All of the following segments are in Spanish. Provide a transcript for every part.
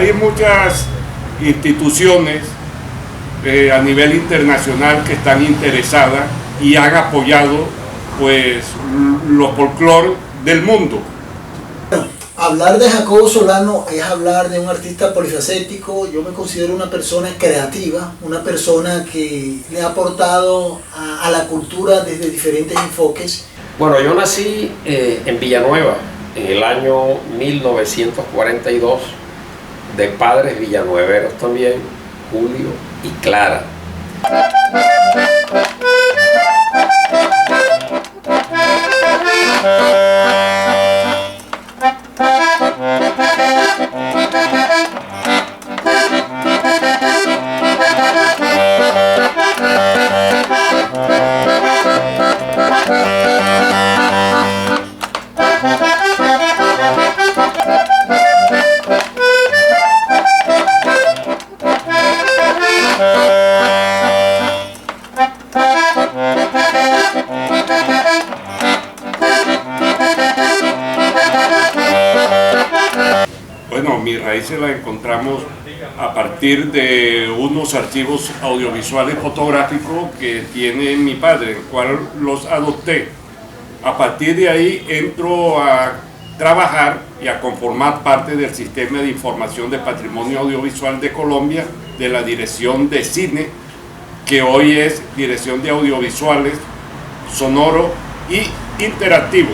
hay muchas instituciones a nivel internacional que están interesadas y han apoyado pues los folclore del mundo. Hablar de Jacobo Solano es hablar de un artista polifacético. Yo me considero una persona creativa, una persona que le ha aportado a la cultura desde diferentes enfoques. Bueno, yo nací en Villanueva en el año 1942, de padres villanueveros también, Julio y Clara. Bueno, mis raíces las encontramos a partir de unos archivos audiovisuales fotográficos que tiene mi padre, el cual los adopté. A partir de ahí entro a trabajar y a conformar parte del Sistema de Información de Patrimonio Audiovisual de Colombia, de la Dirección de Cine, que hoy es Dirección de Audiovisuales, Sonoro y Interactivo.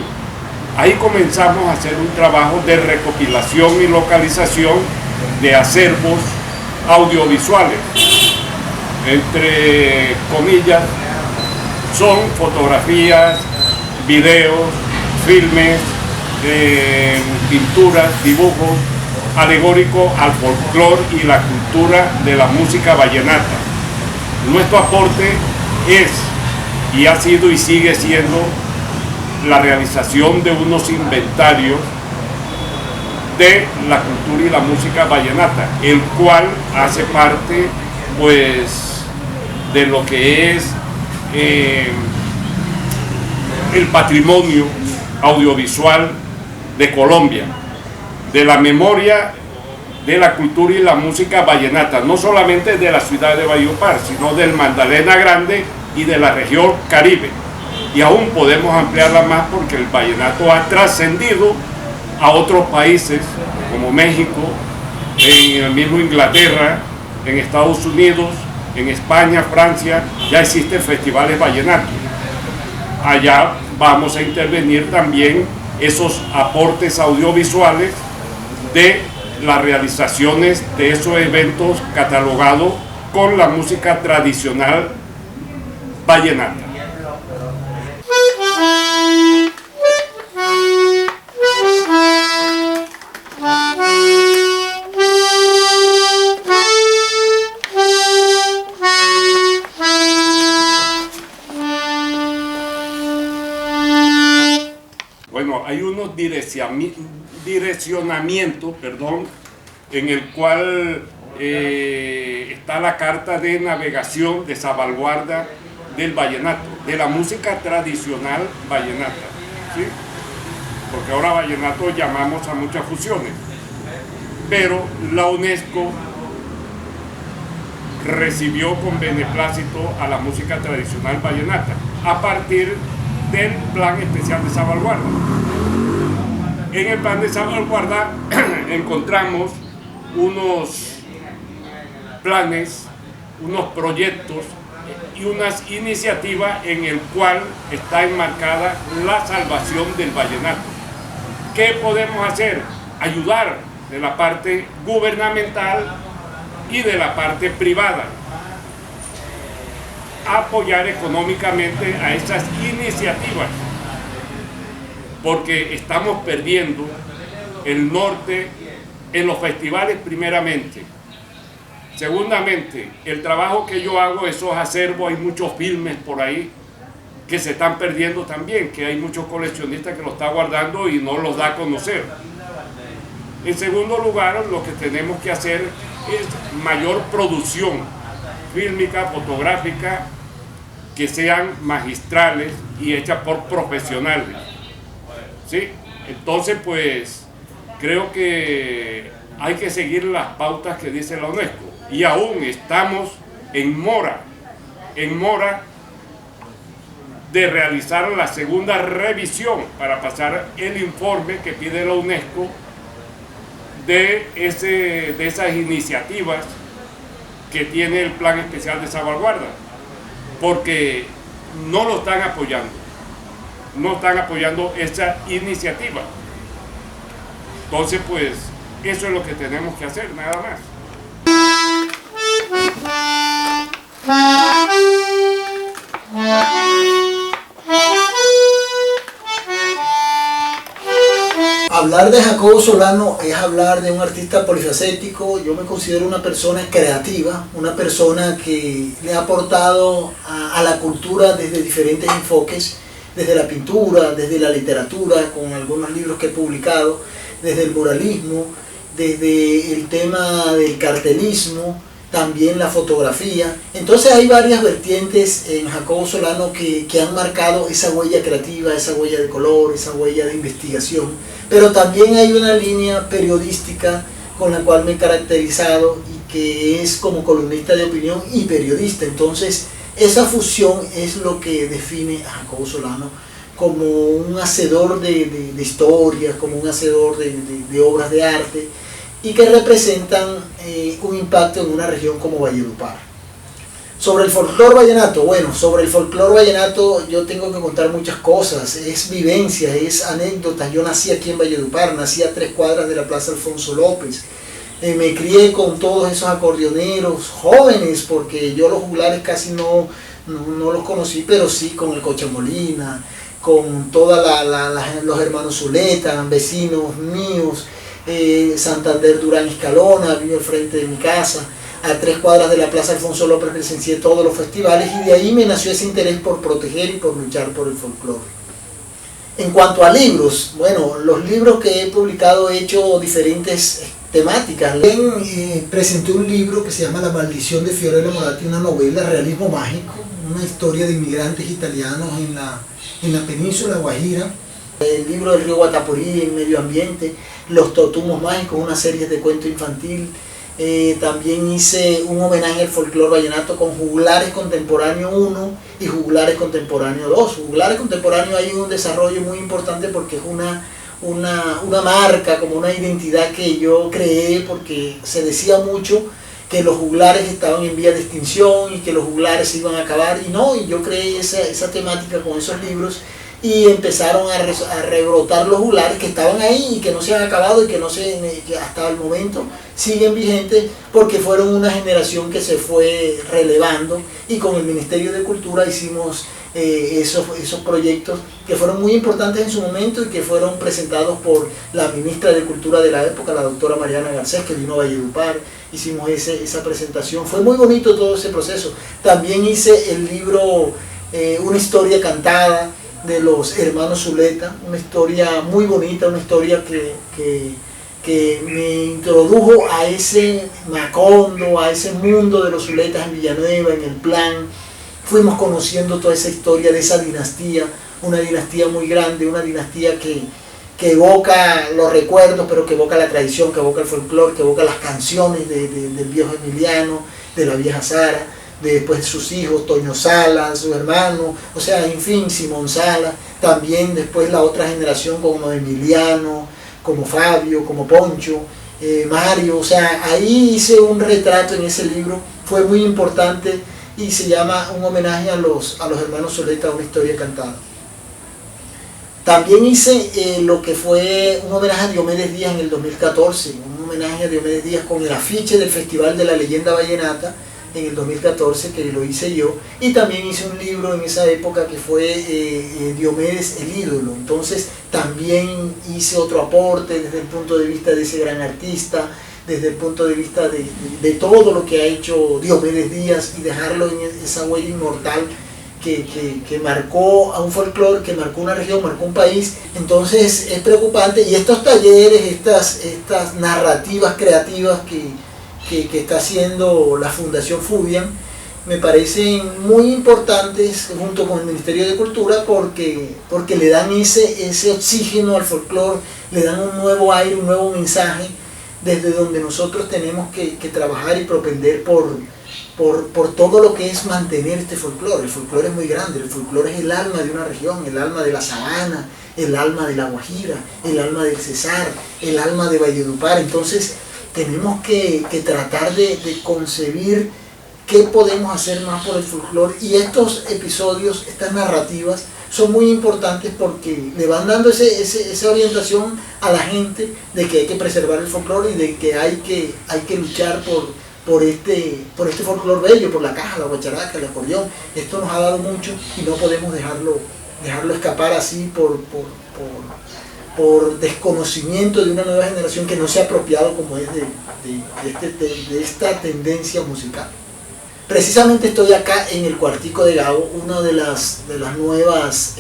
Ahí comenzamos a hacer un trabajo de recopilación y localización de acervos audiovisuales. Entre comillas, son fotografías, videos, filmes, pinturas, dibujos, alegóricos al folclore y la cultura de la música vallenata. Nuestro aporte es, y ha sido y sigue siendo, la realización de unos inventarios de la cultura y la música vallenata, el cual hace parte pues de lo que es el patrimonio audiovisual de Colombia, de la memoria de la cultura y la música vallenata, no solamente de la ciudad de Valledupar, sino del Magdalena Grande y de la región Caribe. Y aún podemos ampliarla más porque el vallenato ha trascendido a otros países como México, en el mismo Inglaterra, en Estados Unidos, en España, Francia, ya existen festivales vallenatos. Allá vamos a intervenir también esos aportes audiovisuales de las realizaciones de esos eventos catalogados con la música tradicional vallenata. Bueno, hay unos direccionamientos, en el cual está la carta de navegación de salvaguarda del vallenato, de la música tradicional vallenata, ¿sí? Porque ahora vallenato llamamos a muchas fusiones, pero la UNESCO recibió con beneplácito a la música tradicional vallenata a partir del plan especial de salvaguarda. En el plan de salvaguarda encontramos unos planes, unos proyectos y unas iniciativas en el cual está enmarcada la salvación del vallenato. ¿Qué podemos hacer? Ayudar de la parte gubernamental y de la parte privada. Apoyar económicamente a esas iniciativas, porque estamos perdiendo el norte en los festivales primeramente. Segundamente, el trabajo que yo hago, esos acervos, hay muchos filmes por ahí que se están perdiendo también, que hay muchos coleccionistas que los están guardando y no los da a conocer. En segundo lugar, lo que tenemos que hacer es mayor producción fílmica, fotográfica, que sean magistrales y hechas por profesionales, ¿sí? Entonces, pues, creo que hay que seguir las pautas que dice la UNESCO. Y aún estamos en mora de realizar la segunda revisión para pasar el informe que pide la UNESCO de esas iniciativas que tiene el Plan Especial de Salvaguarda, porque no lo están apoyando, no están apoyando esa iniciativa. Entonces, pues, eso es lo que tenemos que hacer, nada más. Hablar de Jacobo Solano es hablar de un artista polifacético. Yo me considero una persona creativa, una persona que le ha aportado a la cultura desde diferentes enfoques, desde la pintura, desde la literatura, con algunos libros que he publicado, desde el muralismo, desde el tema del cartelismo, también la fotografía. Entonces hay varias vertientes en Jacobo Solano que han marcado esa huella creativa, esa huella de color, esa huella de investigación. Pero también hay una línea periodística con la cual me he caracterizado y que es como columnista de opinión y periodista. Entonces esa fusión es lo que define a Jacobo Solano como un hacedor de historias, como un hacedor de obras de arte, y que representan un impacto en una región como Valledupar. Sobre el folclore vallenato, bueno, sobre el folclore vallenato yo tengo que contar muchas cosas, es vivencia, es anécdotas. Yo nací aquí en Valledupar, nací a 3 cuadras de la Plaza Alfonso López, me crié con todos esos acordeoneros jóvenes, porque yo los juglares casi no los conocí, pero sí con el Cocha Molina, con todos los hermanos Zuleta, vecinos míos. Santander Durán Escalona, vivo al frente de mi casa, a 3 cuadras de la Plaza Alfonso López presencié todos los festivales, y de ahí me nació ese interés por proteger y por luchar por el folclore. En cuanto a libros, bueno, los libros que he publicado he hecho diferentes temáticas. Presenté un libro que se llama La maldición de Fiorello Moratti, una novela, realismo mágico, una historia de inmigrantes italianos en la península Guajira. El libro del río Guatapurí en medio ambiente, Los Totumos Mágicos, una serie de cuento infantil. También hice un homenaje al folclore vallenato con Juglares Contemporáneo 1 y Juglares Contemporáneo 2. Juglares Contemporáneo hay un desarrollo muy importante porque es una marca, como una identidad que yo creé, porque se decía mucho que los juglares estaban en vía de extinción y que los juglares se iban a acabar, y no, y yo creé esa temática con esos libros, y empezaron a rebrotar los juglares que estaban ahí y que no se han acabado y que hasta el momento siguen vigentes, porque fueron una generación que se fue relevando, y con el Ministerio de Cultura hicimos esos proyectos que fueron muy importantes en su momento y que fueron presentados por la ministra de Cultura de la época, la doctora Mariana Garcés, que vino a Valledupar. Hicimos esa presentación, fue muy bonito todo ese proceso. También hice el libro Una historia cantada de los hermanos Zuleta, una historia muy bonita, una historia que me introdujo a ese Macondo, a ese mundo de los Zuletas en Villanueva, en el Plan. Fuimos conociendo toda esa historia de esa dinastía, una dinastía muy grande, una dinastía que evoca los recuerdos, pero que evoca la tradición, que evoca el folclore, que evoca las canciones del viejo Emiliano, de la vieja Sara, después sus hijos, Toño Sala, su hermano, o sea, en fin, Simón Sala, también después la otra generación como Emiliano, como Fabio, como Poncho, Mario, o sea, ahí hice un retrato en ese libro, fue muy importante, y se llama un homenaje a los hermanos Zuleta, una historia cantada. También hice lo que fue un homenaje a Diomedes Díaz en el 2014, un homenaje a Diomedes Díaz con el afiche del Festival de la Leyenda Vallenata en el 2014, que lo hice yo, y también hice un libro en esa época que fue Diomedes el ídolo. Entonces también hice otro aporte desde el punto de vista de ese gran artista, desde el punto de vista de todo lo que ha hecho Diomedes Díaz, y dejarlo en esa huella inmortal que marcó a un folclore, que marcó una región, marcó un país. Entonces es preocupante, y estos talleres, estas narrativas creativas que está haciendo la Fundación Fubian, me parecen muy importantes junto con el Ministerio de Cultura, porque le dan ese oxígeno al folclore, le dan un nuevo aire, un nuevo mensaje desde donde nosotros tenemos que trabajar y propender por todo lo que es mantener este folclore. El folclore es muy grande, el folclore es el alma de una región, el alma de la sabana, el alma de la Guajira, el alma del Cesar, el alma de Valledupar. Entonces tenemos que tratar de concebir qué podemos hacer más por el folclore, y estos episodios, estas narrativas, son muy importantes porque le van dando esa orientación a la gente de que hay que preservar el folclore y de que hay que luchar por este folclore bello, por la caja, la guacharaca, el acordeón. Esto nos ha dado mucho y no podemos dejarlo escapar así por desconocimiento de una nueva generación que no se ha apropiado como es de esta tendencia musical. Precisamente estoy acá en el Cuartico de Gao, una de las nuevas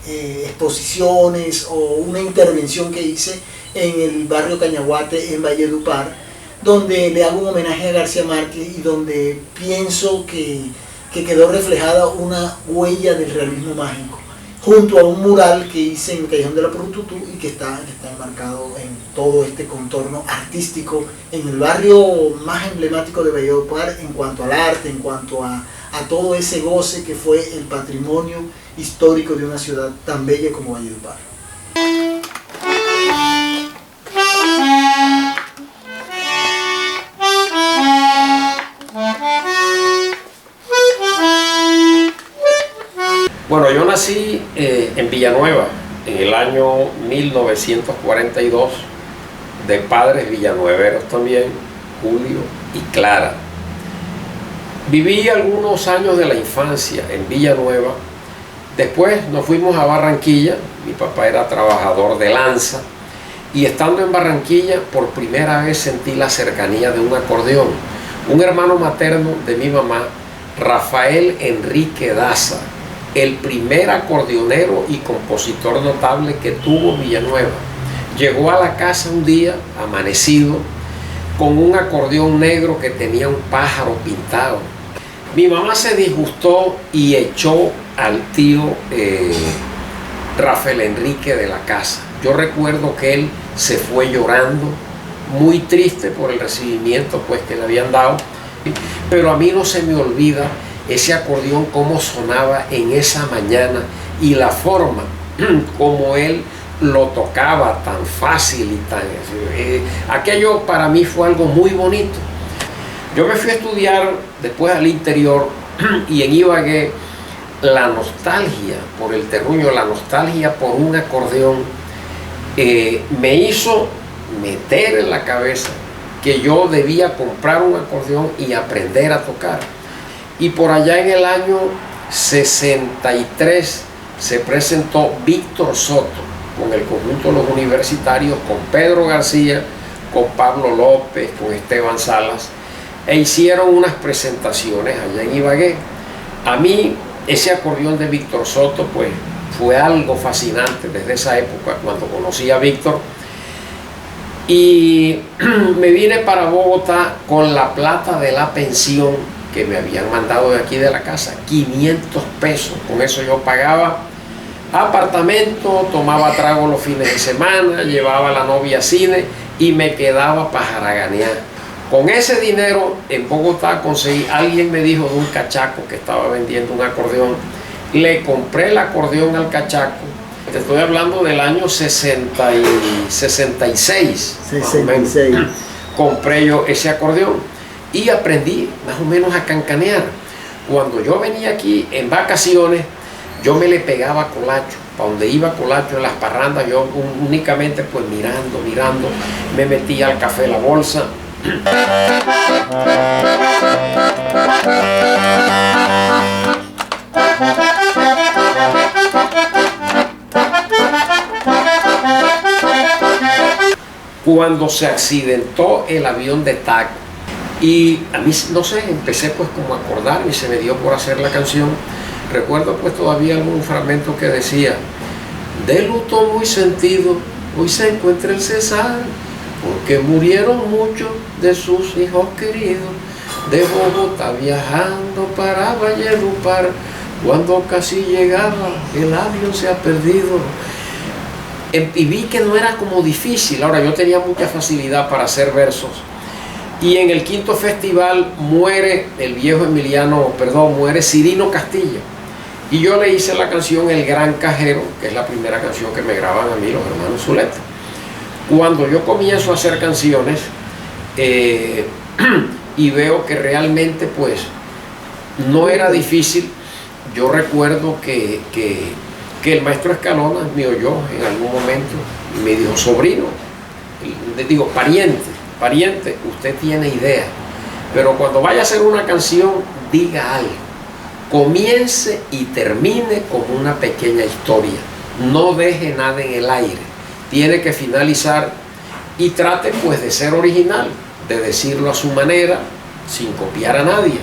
exposiciones o una intervención que hice en el barrio Cañaguate, en Valledupar, donde le hago un homenaje a García Márquez y donde pienso que quedó reflejada una huella del realismo mágico, junto a un mural que hice en el Callejón de la Purututú y que está enmarcado en todo este contorno artístico en el barrio más emblemático de Valledupar en cuanto al arte, en cuanto a todo ese goce que fue el patrimonio histórico de una ciudad tan bella como Valledupar. Bueno, yo nací en Villanueva en el año 1942, de padres villanueveros también, Julio y Clara. Viví algunos años de la infancia en Villanueva. Después nos fuimos a Barranquilla. Mi papá era trabajador de lanza, y estando en Barranquilla por primera vez sentí la cercanía de un acordeón. Un hermano materno de mi mamá, Rafael Enrique Daza, el primer acordeonero y compositor notable que tuvo Villanueva, llegó a la casa un día amanecido con un acordeón negro que tenía un pájaro pintado. Mi mamá se disgustó y echó al tío Rafael Enrique de la casa. Yo recuerdo que él se fue llorando, muy triste por el recibimiento pues que le habían dado, pero a mí no se me olvida ese acordeón, cómo sonaba en esa mañana y la forma como él lo tocaba tan fácil y tan... aquello para mí fue algo muy bonito. Yo me fui a estudiar después al interior y en Ibagué la nostalgia por el terruño, la nostalgia por un acordeón me hizo meter en la cabeza que yo debía comprar un acordeón y aprender a tocar. Y por allá en el año 63 se presentó Víctor Soto con el conjunto de los universitarios, con Pedro García, con Pablo López, con Esteban Salas, e hicieron unas presentaciones allá en Ibagué. A mí ese acordeón de Víctor Soto pues fue algo fascinante desde esa época cuando conocí a Víctor, y me vine para Bogotá con la plata de la pensión que me habían mandado de aquí de la casa, 500 pesos. Con eso yo pagaba apartamento, tomaba trago los fines de semana, llevaba a la novia a cine y me quedaba para jaraganear. Con ese dinero en Bogotá conseguí, alguien me dijo de un cachaco que estaba vendiendo un acordeón, le compré el acordeón al cachaco. Te estoy hablando del año 66. Compré yo ese acordeón y aprendí más o menos a cancanear. Cuando yo venía aquí en vacaciones, yo me le pegaba a Colacho. Para donde iba Colacho en las parrandas, yo únicamente pues mirando, me metía al café La Bolsa. Cuando se accidentó el avión de TAC, y a mí, no sé, empecé pues como a acordarme y se me dio por hacer la canción. Recuerdo pues todavía algún fragmento que decía: de luto muy sentido, hoy se encuentra el Cesar, porque murieron muchos de sus hijos queridos, de Bogotá viajando para Valledupar, cuando casi llegaba el avión se ha perdido. y vi que no era como difícil. Ahora, yo tenía mucha facilidad para hacer versos. Y en el quinto festival muere muere Cirino Castillo. Y yo le hice la canción El Gran Cajero, que es la primera canción que me graban a mí los hermanos Zuleta. Cuando yo comienzo a hacer canciones y veo que realmente pues no era difícil, yo recuerdo que el maestro Escalona me oyó en algún momento y me dijo: sobrino, le digo, pariente, usted tiene idea, pero cuando vaya a hacer una canción, diga algo, comience y termine con una pequeña historia, no deje nada en el aire, tiene que finalizar y trate pues de ser original, de decirlo a su manera, sin copiar a nadie.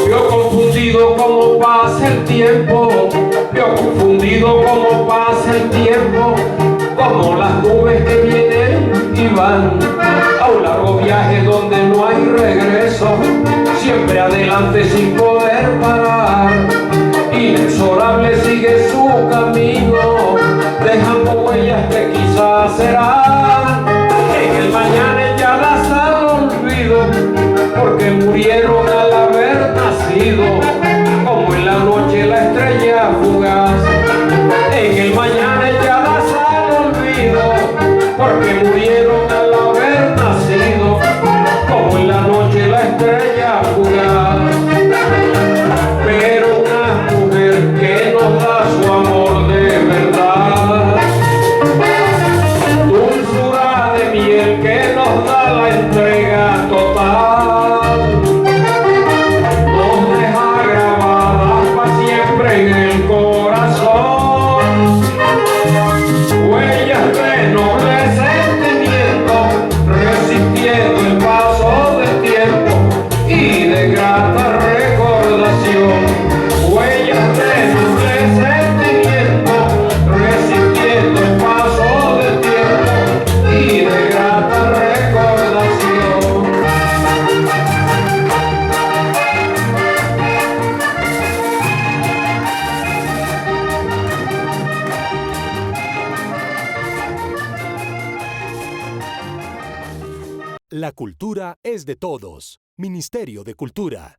Yo confundido como pasa el tiempo, yo confundido como pasa el tiempo, como las nubes que vienen y van, a un largo viaje donde no hay regreso, siempre adelante sin poder parar, inexorable sigue su camino, dejando huellas que quizás serán, en el mañana echadas al olvido, porque murieron al haber nacido, como en la noche la estrella fugaz, en el mañana echadas al olvido, porque murieron al haber nacido, como en la noche la estrella fugaz. Pero una mujer que nos da su amor de verdad, dulzura de miel que nos da la entrega total, nos deja grabadas para siempre en el corazón, huellas de noble sentimiento, resistiendo el paso del tiempo y de grata recordación, huellas de noble sentimiento, resistiendo el paso del tiempo y de grata recordación. La cultura es de todos. Ministerio de Cultura.